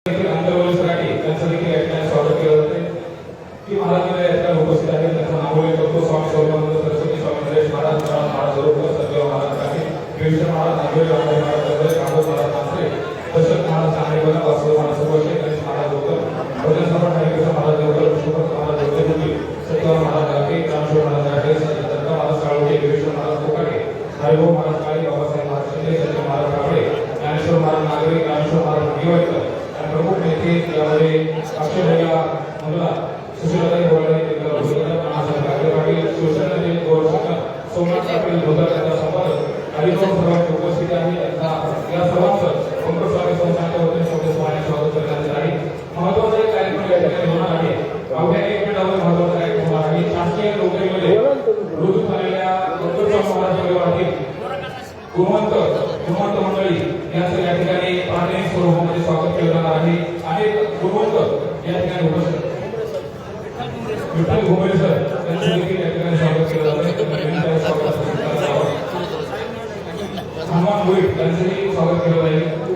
आंतरवलीसाठी त्यांचं देखील या ठिकाणी स्वागत केलं जाते की महाराज या ठिकाणी उपस्थित आहेत. त्यांचं नामोल्लेख करतो. स्वामी सर्वानंद सरस्वती, स्वामी नरेश महाराज, महाराज जरूर सत्यव महाराज काकी, विभीषण महाराज, नागोरी महाराज गरज, कामोद महाराज नागरे, दशरथ महाराज चांगलेवाला, वासुदेव महाराज सुभाषे, गणेश महाराज गौतम, भजन सम्राट हरिकृष्ण महाराज देवकर, विष्णुपत महाराज देवदेवकी, सत्यव महाराज गाके, रामशिव महाराज गाके, दत्ता महाराज काळोखे, विभीषण महाराज कोकाटे, हरिभाऊ महाराज काळे, बाबासाहेब महाराज शिंदे, सत्य महाराज कापडे, ज्ञानेश्वर महाराज नागरे, रामेश्वर महाराज निवायकर आणि प्रमुख नेते यामध्ये अक्षयभैया मंगला, सुशीलाताई बोराडे, महाराज गागरे पाटील, शिवसेनेचे गौरवशंकर, सोमनाथ पाटील धोतर संपादक, हरिभाऊ सर्वांची उपस्थिती आहे. या सर्वांचं पंकजस्वामी संस्थांच्या वतीने शब्दस्वाने स्वागत करण्यात आहे. महत्त्वाचा एक कार्यक्रम या ठिकाणी होणार आहे. अवघ्या 1 मिनिटावर महत्त्वाचा कार्यक्रम होणार आहे. शासकीय नोकरीमध्ये रुजू झालेल्या पंकजस्वामी महाराज परिवारातील गुणवंत मंडळी यांचं या ठिकाणी प्रातिनिधिक स्वरूपामध्ये स्वागत केलं जाणार आहे. अनेक गुणवंत या ठिकाणी उपस्थित विठ्ठल घुमरे सर यांचं देखील या ठिकाणी स्वागत केलं जातं. हनुमान भोईर यांचंही स्वागत केलं जाईल.